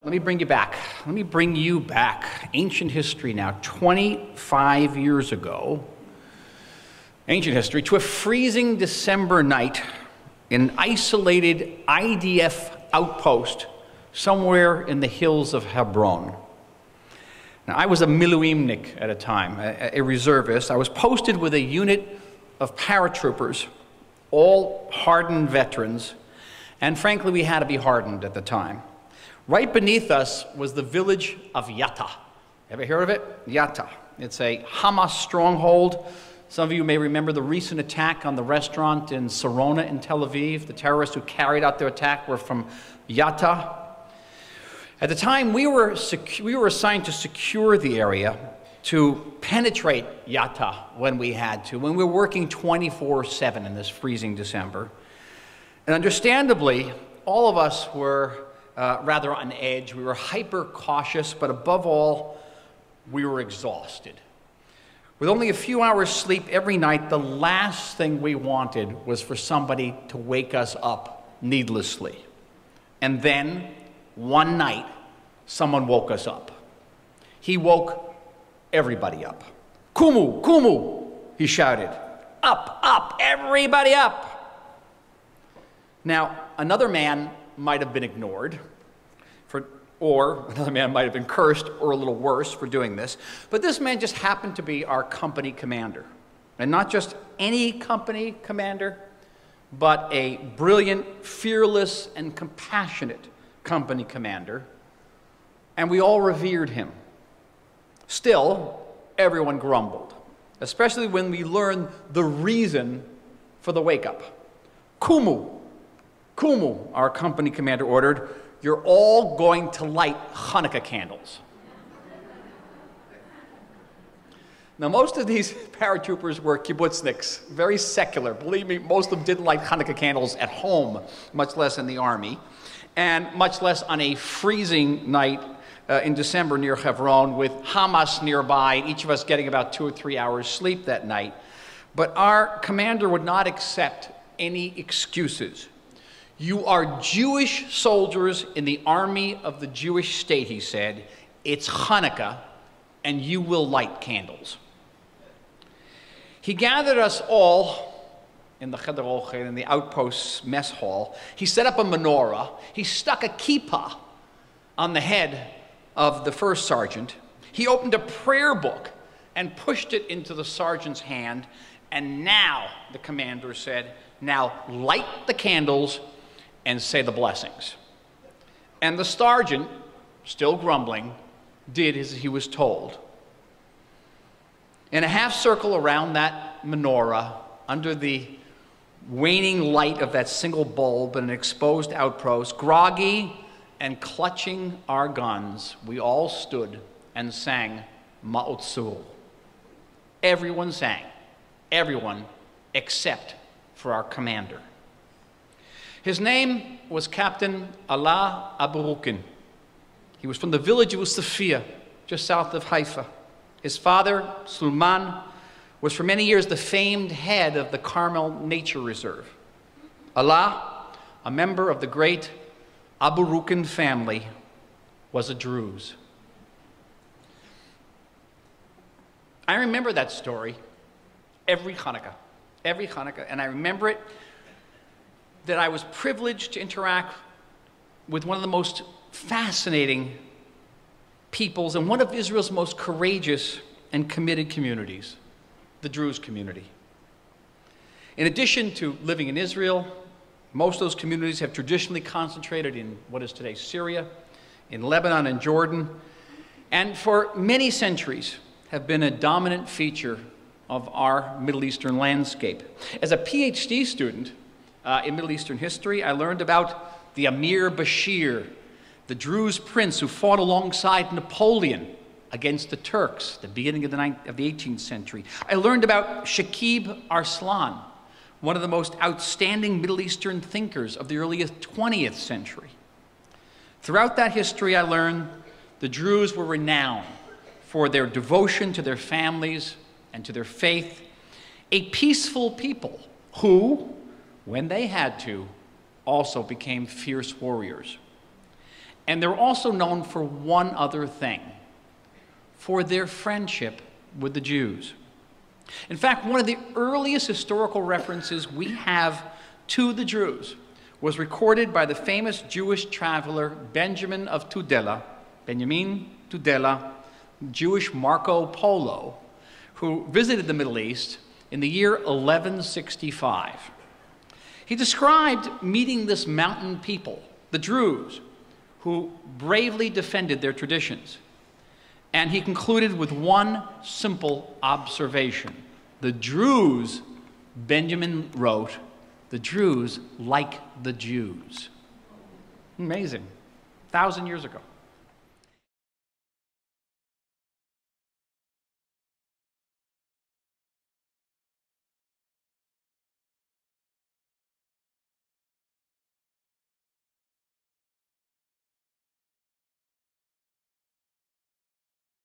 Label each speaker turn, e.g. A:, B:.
A: Let me bring you back. Let me bring you back. Ancient history now, 25 years ago. Ancient history, to a freezing December night in an isolated IDF outpost somewhere in the hills of Hebron. Now, I was a miluimnik at a time, a reservist. I was posted with a unit of paratroopers, all hardened veterans, and frankly, we had to be hardened at the time. Right beneath us was the village of Yatta. Ever heard of it? Yatta. It's a Hamas stronghold. Some of you may remember the recent attack on the restaurant in Sarona in Tel Aviv. The terrorists who carried out their attack were from Yatta. At the time, we were assigned to secure the area, to penetrate Yatta when we had to, when we were working 24/7 in this freezing December. And understandably, all of us were rather on edge. We were hyper cautious, but above all, we were exhausted. With only a few hours sleep every night, the last thing we wanted was for somebody to wake us up needlessly. And then, one night, someone woke us up. He woke everybody up. "Kumu, kumu," he shouted. "Up, up, everybody up." Now, another man might have been ignored, or another man might have been cursed, or a little worse for doing this, but this man just happened to be our company commander. And not just any company commander, but a brilliant, fearless, and compassionate company commander, and we all revered him. Still, everyone grumbled, especially when we learned the reason for the wake-up. "Kumu, kumu," our company commander ordered, "you're all going to light Chanukah candles." Now, most of these paratroopers were kibbutzniks, very secular. Believe me, most of them didn't light Chanukah candles at home, much less in the army, and much less on a freezing night in December near Hebron with Hamas nearby, each of us getting about 2 or 3 hours sleep that night. But our commander would not accept any excuses. "You are Jewish soldiers in the army of the Jewish state," he said. "It's Chanukah, and you will light candles." He gathered us all in the Cheder Ochel, in the outpost mess hall. He set up a menorah. He stuck a kippah on the head of the first sergeant. He opened a prayer book and pushed it into the sergeant's hand. "And now," the commander said, "now light the candles and say the blessings." And the sergeant, still grumbling, did as he was told. In a half circle around that menorah, under the waning light of that single bulb in an exposed outpost, groggy and clutching our guns, we all stood and sang Ma'otzul. Everyone sang, everyone except for our commander. His name was Captain Allah Aburukin. He was from the village of Usafia, just south of Haifa. His father, Sulman, was for many years the famed head of the Carmel Nature Reserve. Allah, a member of the great Aburukin family, was a Druze. I remember that story every Chanukah, and I remember it that I was privileged to interact with one of the most fascinating peoples and one of Israel's most courageous and committed communities, the Druze community. In addition to living in Israel, most of those communities have traditionally concentrated in what is today Syria, in Lebanon and Jordan, and for many centuries have been a dominant feature of our Middle Eastern landscape. As a PhD student in Middle Eastern history, I learned about the Amir Bashir, the Druze prince who fought alongside Napoleon against the Turks at the beginning of the 18th century. I learned about Shakib Arslan, one of the most outstanding Middle Eastern thinkers of the early 20th century. Throughout that history, I learned the Druze were renowned for their devotion to their families and to their faith, a peaceful people who, when they had to, also became fierce warriors. And they're also known for one other thing, for their friendship with the Jews. In fact, one of the earliest historical references we have to the Jews was recorded by the famous Jewish traveler Benjamin Tudela, Jewish Marco Polo, who visited the Middle East in the year 1165. He described meeting this mountain people, the Druze, who bravely defended their traditions. And he concluded with one simple observation. The Druze, Benjamin wrote, the Druze like the Jews. Amazing. 1,000 years ago.